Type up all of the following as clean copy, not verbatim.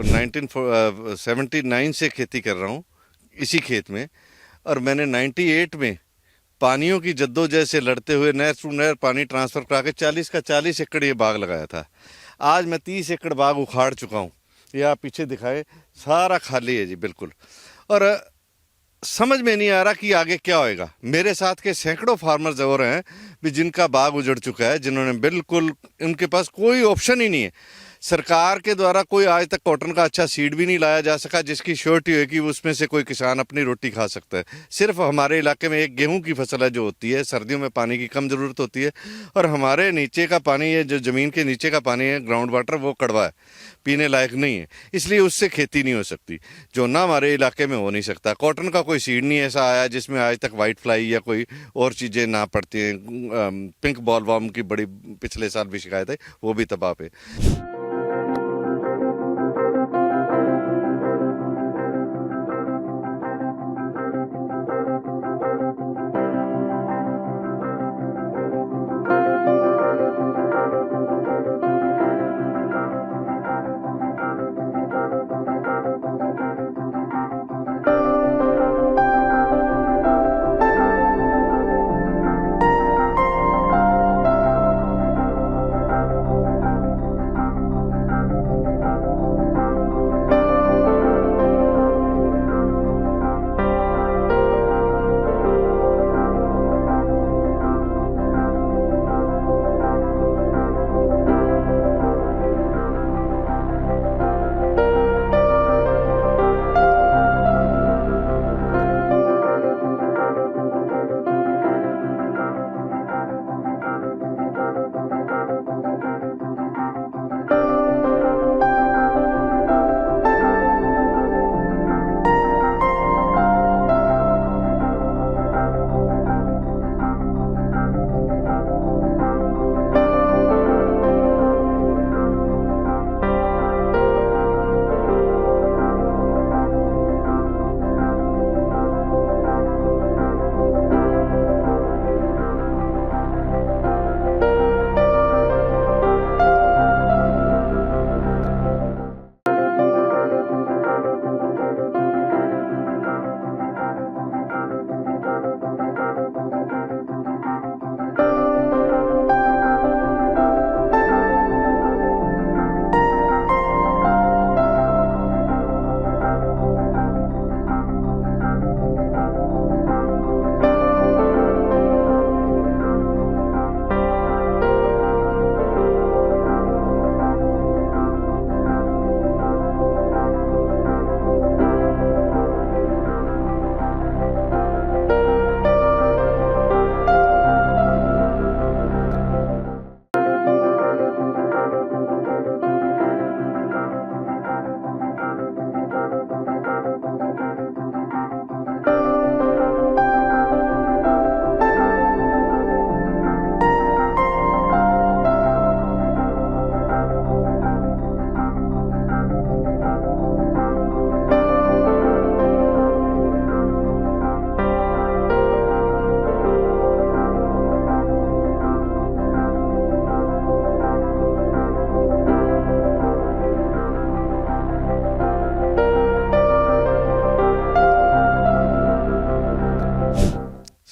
1979 से खेती कर रहा हूँ इसी खेत में। और मैंने 98 में पानियों की जद्दोजहद से लड़ते हुए नहर टू नहर पानी ट्रांसफ़र करा के 40 का 40 एकड़ ये बाग लगाया था। आज मैं 30 एकड़ बाग उखाड़ चुका हूँ। ये आप पीछे दिखाए, सारा खाली है जी बिल्कुल। और समझ में नहीं आ रहा कि आगे क्या होएगा। मेरे साथ के सैकड़ों फार्मर्स और हैं भी जिनका बाग उजड़ चुका है, जिन्होंने बिल्कुल, उनके पास कोई ऑप्शन ही नहीं है। सरकार के द्वारा कोई आज तक कॉटन का अच्छा सीड भी नहीं लाया जा सका जिसकी श्योरिटी है कि उसमें से कोई किसान अपनी रोटी खा सकता है। सिर्फ हमारे इलाके में एक गेहूं की फसल है जो होती है, सर्दियों में पानी की कम ज़रूरत होती है। और हमारे नीचे का पानी है, जो ज़मीन के नीचे का पानी है, ग्राउंड वाटर, वो कड़वा है, पीने लायक नहीं है, इसलिए उससे खेती नहीं हो सकती। जो ना हमारे इलाके में हो नहीं सकता। कॉटन का कोई सीड नहीं ऐसा आया जिसमें आज तक वाइट फ्लाई या कोई और चीज़ें ना पड़ती हैं। पिंक बॉलवर्म की बड़ी पिछले साल भी शिकायत है, वो भी तबाह पे।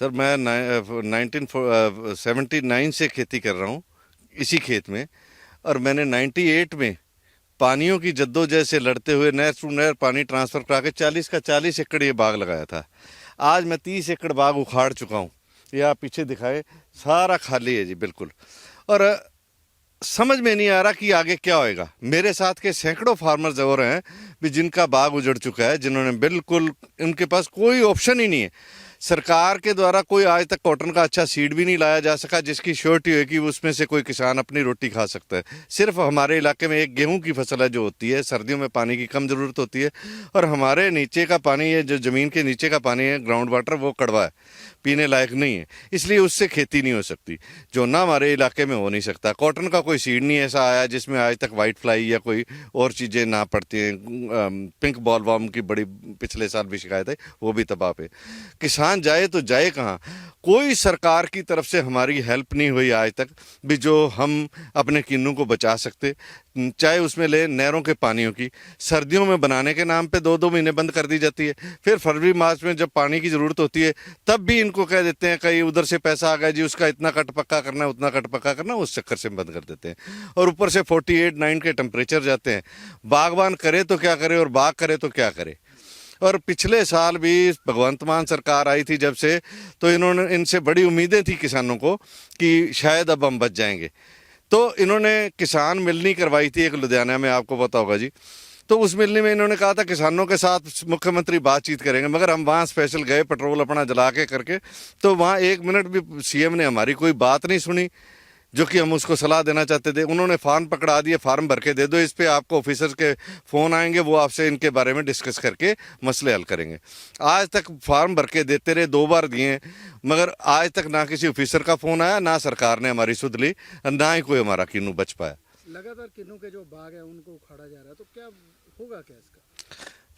सर मैं 1979 से खेती कर रहा हूँ इसी खेत में। और मैंने 98 में पानियों की जद्दोजहद से लड़ते हुए नहर टू नहर पानी ट्रांसफ़र करा के 40 का 40 एकड़ ये बाग लगाया था। आज मैं 30 एकड़ बाग उखाड़ चुका हूँ। ये आप पीछे दिखाए, सारा खाली है जी बिल्कुल। और समझ में नहीं आ रहा कि आगे क्या होएगा। मेरे साथ के सैकड़ों फार्मर्स और हैं भी जिनका बाग उजड़ चुका है, जिन्होंने बिल्कुल, उनके पास कोई ऑप्शन ही नहीं है। सरकार के द्वारा कोई आज तक कॉटन का अच्छा सीड भी नहीं लाया जा सका जिसकी श्योरिटी है कि उसमें से कोई किसान अपनी रोटी खा सकता है। सिर्फ हमारे इलाके में एक गेहूं की फसल है जो होती है, सर्दियों में पानी की कम ज़रूरत होती है। और हमारे नीचे का पानी है, जो ज़मीन के नीचे का पानी है, ग्राउंड वाटर, वो कड़वा है, पीने लायक नहीं है, इसलिए उससे खेती नहीं हो सकती। जो ना हमारे इलाके में हो नहीं सकता। कॉटन का कोई सीड नहीं ऐसा आया जिसमें आज तक वाइट फ्लाई या कोई और चीज़ें ना पड़ती हैं। पिंक बॉलवर्म की बड़ी पिछले साल भी शिकायत है, वो भी तबाह पे। किसान किसान जाए तो जाए कहाँ। कोई सरकार की तरफ से हमारी हेल्प नहीं हुई आज तक भी जो हम अपने किन्नू को बचा सकते। चाहे उसमें ले नहरों के पानियों की, सर्दियों में बनाने के नाम पे 2-2 महीने बंद कर दी जाती है, फिर फरवरी मार्च में जब पानी की ज़रूरत होती है तब भी इनको कह देते हैं कहीं उधर से पैसा आ गया जी, उसका इतना कट पक्का करना है, उतना कट पक्का करना, उस चक्कर से बंद कर देते हैं। और ऊपर से 48-9 के टेम्परेचर जाते हैं। बागवान करे तो क्या करे और बाग करे तो क्या करे। और पिछले साल भी भगवंत मान सरकार आई थी जब से, तो इनसे बड़ी उम्मीदें थी किसानों को कि शायद अब हम बच जाएंगे। तो इन्होंने किसान मिलनी करवाई थी एक लुधियाना में, आपको पता होगा जी। तो उस मिलनी में इन्होंने कहा था किसानों के साथ मुख्यमंत्री बातचीत करेंगे, मगर हम वहाँ स्पेशल गए पेट्रोल अपना जला के करके, तो वहाँ 1 मिनट भी सीएम ने हमारी कोई बात नहीं सुनी जो कि हम उसको सलाह देना चाहते थे। उन्होंने फॉर्म पकड़ा दिए, फार्म भर के दे दो, इस पे आपको ऑफिसर्स के फ़ोन आएंगे, वो आपसे इनके बारे में डिस्कस करके मसले हल करेंगे। आज तक फार्म भर के देते रहे, 2 बार दिए, मगर आज तक ना किसी ऑफिसर का फ़ोन आया, ना सरकार ने हमारी सुध ली, ना ही कोई हमारा किन्नू बच पाया। लगातार किन्नू के जो बाग है उनको उखाड़ा जा रहा है, तो क्या होगा क्या इसका?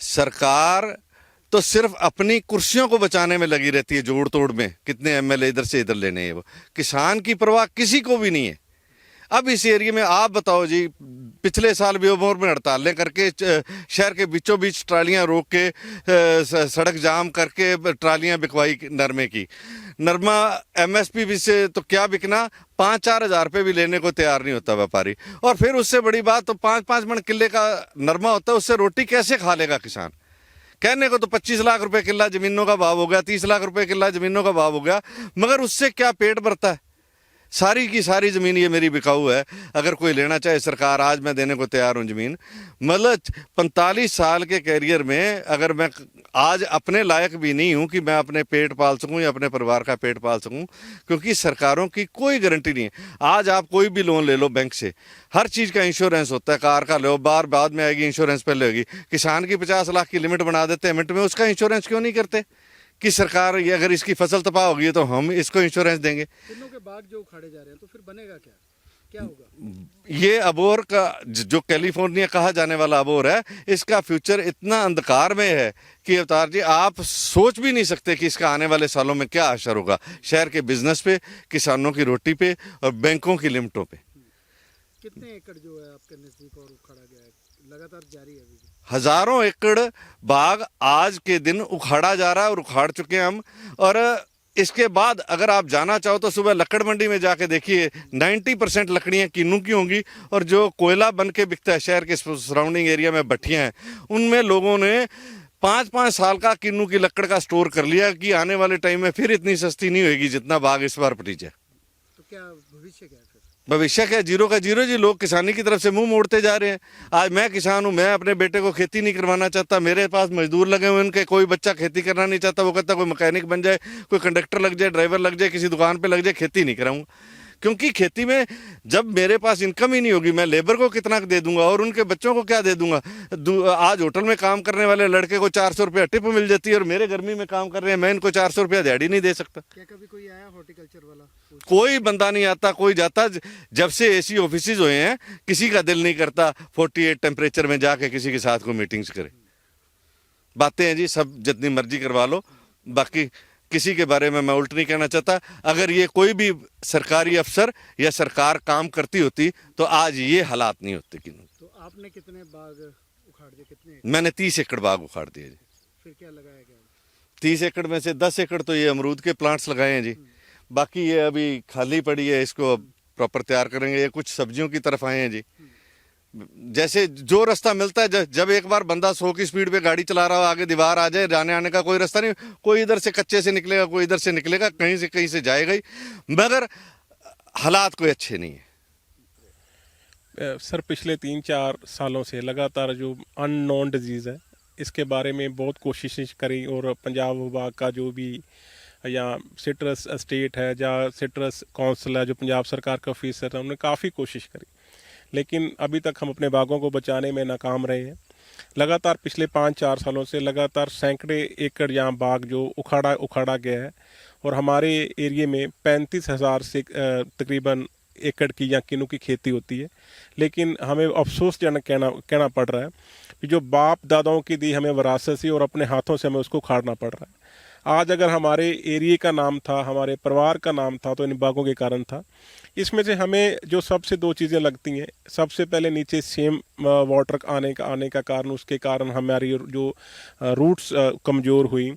सरकार तो सिर्फ अपनी कुर्सियों को बचाने में लगी रहती है, जोड़ तोड़ में कितने एमएलए इधर से इधर लेने हैं। वो किसान की परवाह किसी को भी नहीं है। अब इस एरिया में आप बताओ जी, पिछले साल भी ओमोर में हड़तालें करके शहर के बीचों बीच ट्रालियां रोक के सड़क जाम करके ट्रालियां बिकवाई नरमे की। नरमा एमएसपी भी से तो क्या बिकना, 5-4 हज़ार रुपये भी लेने को तैयार नहीं होता व्यापारी। और फिर उससे बड़ी बात, तो 5-5 मन किले का नरमा होता है, उससे रोटी कैसे खा लेगा किसान। कहने को तो 25 लाख रुपए किला जमीनों का भाव हो गया, 30 लाख रुपए किला जमीनों का भाव हो गया, मगर उससे क्या पेट भरता है। सारी की सारी ज़मीन ये मेरी बिकाऊ है, अगर कोई लेना चाहे सरकार, आज मैं देने को तैयार हूँ ज़मीन। मतलब 45 साल के कैरियर में अगर मैं आज अपने लायक भी नहीं हूँ कि मैं अपने पेट पाल सकूँ या अपने परिवार का पेट पाल सकूँ, क्योंकि सरकारों की कोई गारंटी नहीं है। आज आप कोई भी लोन ले लो बैंक से, हर चीज़ का इंश्योरेंस होता है, कार का लो, बार बाद में आएगी, इंश्योरेंस पहले होगी। किसान की 50 लाख की लिमिट बना देते हैं मिनट में, उसका इंश्योरेंस क्यों नहीं करते कि सरकार ये अगर इसकी फसल तबाह होगी तो हम इसको इंश्योरेंस देंगे। किन्नू के बाग जो उखाड़े जा रहे हैं, तो फिर बनेगा क्या, क्या होगा? ये अबोर का जो कैलिफोर्निया कहा जाने वाला अबोर है, इसका फ्यूचर इतना अंधकार में है कि अवतार जी आप सोच भी नहीं सकते कि इसका आने वाले सालों में क्या असर होगा शहर के बिजनेस पे, किसानों की रोटी पे और बैंकों की लिमिटों पे। कितने एकड़ जो है आपके नजदीक और उखाड़ा गया है, लगातार जारी है अभी भी? हजारों एकड़ बाग आज के दिन उखाड़ा जा रहा है और उखाड़ चुके हैं हम। और इसके बाद अगर आप जाना चाहो तो सुबह लकड़ मंडी में जाके देखिए, 90% लकड़ियां किन्नू की होंगी, और जो कोयला बन के बिकता है शहर के सराउंडिंग एरिया में भट्टियां हैं, उनमें लोगों ने 5-5 साल का किन्नू की लकड़ का स्टोर कर लिया कि आने वाले टाइम में फिर इतनी सस्ती नहीं होगी जितना बाग इस बार पटीज है। तो क्या भविष्य क्या है फिर? भविष्य क्या, जीरो का जीरो जी। लोग किसानी की तरफ से मुंह मोड़ते जा रहे हैं। आज मैं किसान हूं, मैं अपने बेटे को खेती नहीं करवाना चाहता, मेरे पास मजदूर लगे हुए, उनके कोई बच्चा खेती करना नहीं चाहता। वो कहता कोई मैकेनिक बन जाए, कोई कंडक्टर लग जाए, ड्राइवर लग जाए, किसी दुकान पे लग जाए, खेती नहीं कराऊंगा। क्योंकि खेती में जब मेरे पास इनकम ही नहीं होगी, मैं लेबर को कितना दे दूंगा और उनके बच्चों को क्या दे दूंगा। आज होटल में काम करने वाले लड़के को 400 रुपया टिप मिल जाती है, और मेरे गर्मी में काम कर रहे हैं, मैं इनको 400 रुपया दिहाड़ी नहीं दे सकता। क्या कभी कोई आया हॉर्टिकल्चर वाला? कोई बंदा नहीं आता, कोई जाता। जब से एसी ऑफिसेज हुए हैं, किसी का दिल नहीं करता 48 टेम्परेचर में जाके किसी के साथ कोई मीटिंग्स करे। बातें हैं जी, सब जितनी मर्जी करवा लो, बाकी किसी के बारे में मैं उल्ट नहीं कहना चाहता। अगर ये कोई भी सरकारी अफसर या सरकार काम करती होती तो आज ये हालात नहीं होते। तो आपने कितने बाग उखाड़ दिए, कितने? मैंने 30 एकड़ बाग उखाड़ दिए जी। फिर क्या लगाया गया? 30 एकड़ में से 10 एकड़ तो ये अमरूद के प्लांट्स लगाए हैं जी, बाकी ये अभी खाली पड़ी है, इसको प्रॉपर तैयार करेंगे। ये कुछ सब्जियों की तरफ आए हैं जी। जैसे जो रास्ता मिलता है, जब एक बार बंदा 100 की स्पीड पे गाड़ी चला रहा हो, आगे दीवार आ जाए, जाने आने का कोई रास्ता नहीं। कोई इधर से कच्चे से निकलेगा, कोई इधर से निकलेगा, कहीं से जाएगा ही, मगर हालात कोई अच्छे नहीं है। सर पिछले 3-4 सालों से लगातार जो अननोन डिजीज़ है, इसके बारे में बहुत कोशिश करी, और पंजाब विभाग का जो भी या सिट्रस एस्टेट है या सिट्रस काउंसिल है, जो पंजाब सरकार का ऑफिसर है, उन्होंने काफ़ी कोशिश करी, लेकिन अभी तक हम अपने बागों को बचाने में नाकाम रहे हैं। लगातार पिछले 5-4 सालों से लगातार सैकड़े एकड़ यहाँ बाग जो उखाड़ा गया है, और हमारे एरिए में 35,000 से तकरीबन एकड़ की यहाँ किन्नू की खेती होती है। लेकिन हमें अफसोसजनक कहना पड़ रहा है कि जो बाप दादाओं की दी हमें विरासत से, और अपने हाथों से हमें उसको उखाड़ना पड़ रहा है। आज अगर हमारे एरिया का नाम था, हमारे परिवार का नाम था, तो इन बागों के कारण था। इसमें से हमें जो सबसे दो चीज़ें लगती हैं, सबसे पहले नीचे सेम वाटर आने का कारण, उसके कारण हमारी जो रूट्स कमज़ोर हुई,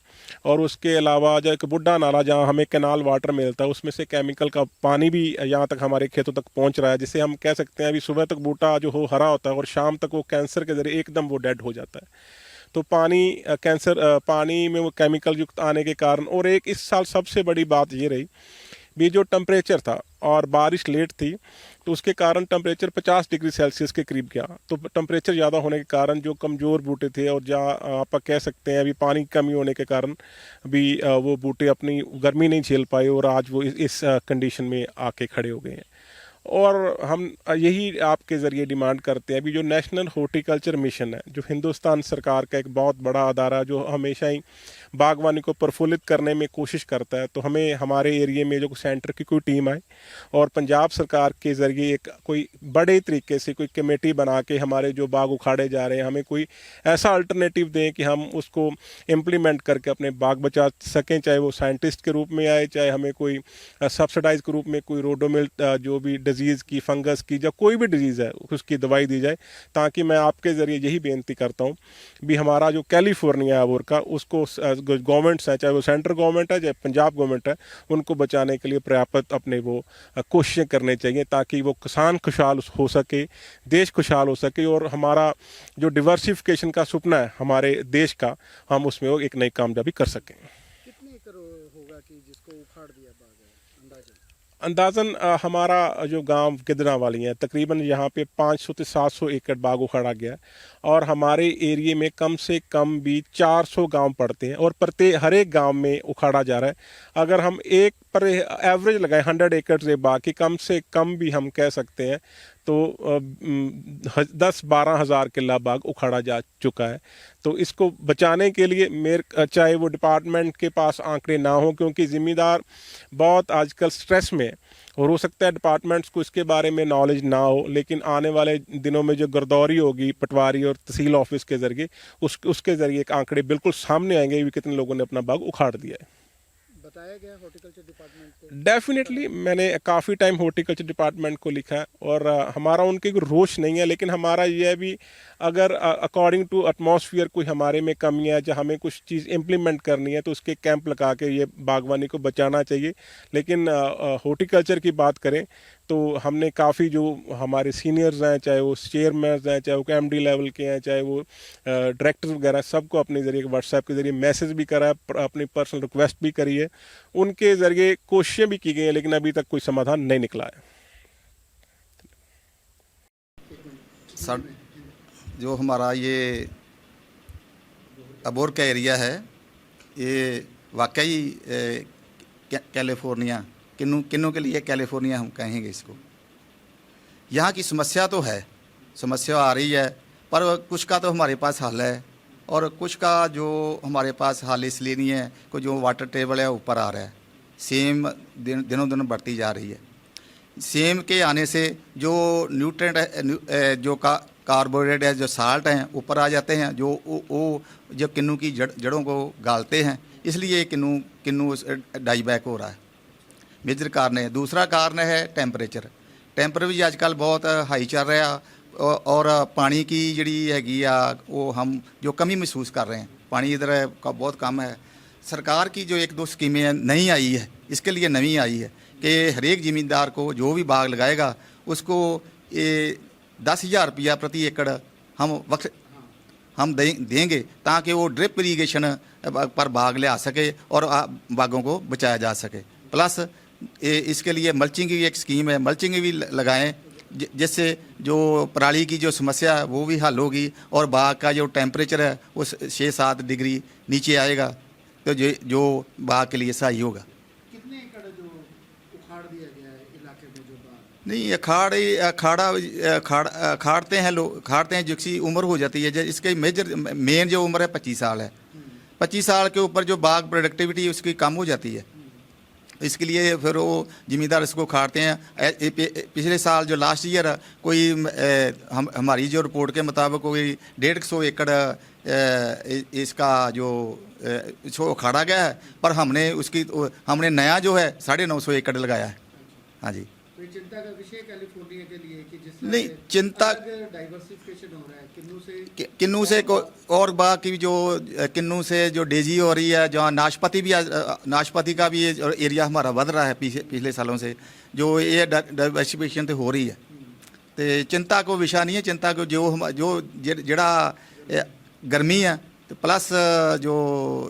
और उसके अलावा जो एक बुड्ढा नाला जहाँ हमें कैनाल वाटर मिलता है, उसमें से केमिकल का पानी भी यहाँ तक हमारे खेतों तक पहुँच रहा है, जिसे हम कह सकते हैं अभी सुबह तक बूटा जो हो हरा होता है और शाम तक वो कैंसर के ज़रिए एकदम वो डेड हो जाता है। तो पानी में वो केमिकल युक्त आने के कारण, और एक इस साल सबसे बड़ी बात ये रही भी, जो टेम्परेचर था और बारिश लेट थी, तो उसके कारण टेम्परेचर 50 डिग्री सेल्सियस के करीब गया। तो टेम्परेचर ज़्यादा होने के कारण जो कमज़ोर बूटे थे, और जहाँ आप कह सकते हैं अभी पानी की कमी होने के कारण भी वो बूटे अपनी गर्मी नहीं झेल पाए, और आज वो इस कंडीशन में आके खड़े हो गए हैं। और हम यही आपके ज़रिए डिमांड करते हैं, अभी जो नेशनल हॉर्टिकल्चर मिशन है, जो हिंदुस्तान सरकार का एक बहुत बड़ा अदारा, जो हमेशा ही बागवानी को प्रफुल्लित करने में कोशिश करता है, तो हमें हमारे एरिया में जो सेंटर की कोई टीम आए और पंजाब सरकार के ज़रिए एक कोई बड़े तरीके से कोई कमेटी बना के हमारे जो बाग उखाड़े जा रहे हैं, हमें कोई ऐसा अल्टरनेटिव दें कि हम उसको इम्प्लीमेंट करके अपने बाग बचा सकें, चाहे वो साइंटिस्ट के रूप में आए, चाहे हमें कोई सब्सिडाइज के रूप में कोई रोडोमिल जो भी डिजीज़ की, फंगस की, या कोई भी डिजीज़ है उसकी दवाई दी जाए, ताकि मैं आपके ज़रिए यही बेनती करता हूँ भी हमारा जो कैलिफोर्निया अबोर का, उसको गवर्नमेंट्स हैं, चाहे वो सेंट्रल गवर्नमेंट है, चाहे पंजाब गवर्नमेंट है, उनको बचाने के लिए पर्याप्त अपने वो कोशिशें करनी चाहिए, ताकि वो किसान खुशहाल हो सके, देश खुशहाल हो सके, और हमारा जो डिवर्सिफिकेशन का सपना है हमारे देश का, हम उसमें वो एक नई कामयाबी कर सकें। कितने एकड़ होगा कि जिसको उखाड़ दिया बाग है अंदाजन? अंदाज़न हमारा जो गांव गिदरावाली है, तकरीबन यहाँ पे 500 से 700 एकड़ बाग उखाड़ा गया है, और हमारे एरिया में कम से कम भी 400 गांव पड़ते हैं, और प्रत्येक हर एक गांव में उखाड़ा जा रहा है। अगर हम एक पर एवरेज लगाए 100 एकड़ से बाग की, कम से कम भी हम कह सकते हैं तो 10-12 हज़ार किला बाग उखाड़ा जा चुका है। तो इसको बचाने के लिए मेरे चाहे वो डिपार्टमेंट के पास आंकड़े ना हो, क्योंकि ज़िम्मेदार बहुत आजकल स्ट्रेस में है, और हो सकता है डिपार्टमेंट्स को इसके बारे में नॉलेज ना हो, लेकिन आने वाले दिनों में जो गिरदौरी होगी पटवारी और तहसील ऑफिस के ज़रिए, उसके ज़रिए एक आंकड़े बिल्कुल सामने आएंगे भी कितने लोगों ने अपना बाग उखाड़ दिया है। बताया गया हॉर्टिकल्चर डिपार्टमेंट को? डेफिनेटली मैंने काफ़ी टाइम हॉर्टिकल्चर डिपार्टमेंट को लिखा है, और हमारा उनके कोई रोष नहीं है, लेकिन हमारा यह है भी अगर अकॉर्डिंग टू एटमॉस्फेयर कोई हमारे में कमी है, जहाँ हमें कुछ चीज़ इम्प्लीमेंट करनी है, तो उसके कैंप लगा के ये बागवानी को बचाना चाहिए। लेकिन हॉर्टिकल्चर की बात करें तो हमने काफ़ी जो हमारे सीनियर्स हैं, चाहे वो चेयरमैन हैं, चाहे वो MD लेवल के हैं, चाहे वो डायरेक्टर वगैरह, सबको अपने ज़रिए व्हाट्सएप के ज़रिए मैसेज भी करा है, अपनी पर्सनल रिक्वेस्ट भी करी है, उनके ज़रिए कोशिशें भी की गई हैं, लेकिन अभी तक कोई समाधान नहीं निकला है। सर, जो हमारा ये अबोर का एरिया है, ये वाकई कैलिफोर्निया, किन्नों के लिए कैलिफोर्निया हम कहेंगे इसको। यहाँ की समस्या तो है, समस्या आ रही है, पर कुछ का तो हमारे पास हल है, और कुछ का जो हमारे पास हल इसलिए नहीं है कि जो वाटर टेबल है ऊपर आ रहा है, सेम दिनों दिन बढ़ती जा रही है। सेम के आने से जो न्यूट्रेंट है, जो कार्बोहाइड्रेट है, जो साल्ट हैं ऊपर आ जाते हैं, जो वो जब किन्नू की जड़ों को गालते हैं, इसलिए किन्नू डाईबैक हो रहा है। मेजर कारण है। दूसरा कारण है टेंपरेचर भी आजकल बहुत हाई चल रहा है, और पानी की जिहड़ी हैगी आ वो हम जो कमी महसूस कर रहे हैं, पानी इधर का बहुत कम है। सरकार की जो 1-2 स्कीमें नहीं आई है, इसके लिए नवी आई है कि हर एक ज़मींदार को जो भी बाग लगाएगा उसको 10,000 रुपया प्रति एकड़ हम देंगे, ताकि वो ड्रिप इरीगेशन पर बाग ले आ सके और बागों को बचाया जा सके। प्लस इसके लिए मल्चिंग की एक स्कीम है, मल्चिंग भी लगाएं, जिससे जो पराली की जो समस्या है वो भी हल होगी, और बाग का जो टेम्परेचर है वो 6-7 डिग्री नीचे आएगा, तो जो बाग के लिए सही होगा। कितने एकड़ जो उखाड़ दिया गया है इलाके में जो बाग? नहीं, अखाड़ते हैं लोग, खाड़ते हैं जिसकी उम्र हो जाती है, इसके मेन जो उम्र है 25 साल है। 25 साल के ऊपर जो बाग प्रोडक्टिविटी उसकी कम हो जाती है, इसके लिए फिर वो जिम्मेदार इसको खाड़ते हैं। पिछले साल जो लास्ट ईयर कोई हमारी जो रिपोर्ट के मुताबिक कोई 150 एकड़ इसका जो इसको उखाड़ा गया है, पर हमने नया जो है 950 एकड़ लगाया है। हाँ जी। तो ये चिंता का विषय कैलिफोर्निया के लिए कि जिस नहीं, चिंता डाइवर्सिफिकेशन हो रहा है किन्नू से और बाकी जो किन्नू से जो डेजी हो रही है, जहाँ नाशपाती का भी एरिया हमारा बढ़ रहा है पिछले सालों से, जो ये डाइवर्सिफिकेशन तो हो रही है। तो चिंता को विषय नहीं है। चिंता को जो जड़ा गर्मी है तो प्लस जो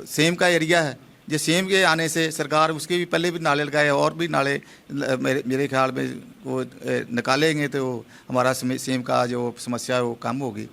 सेम का एरिया है, जो सेम के आने से सरकार उसके भी पहले भी नाले लगाए और भी नाले मेरे ख्याल में वो निकालेंगे तो हमारा सेम का जो समस्या है वो कम होगी।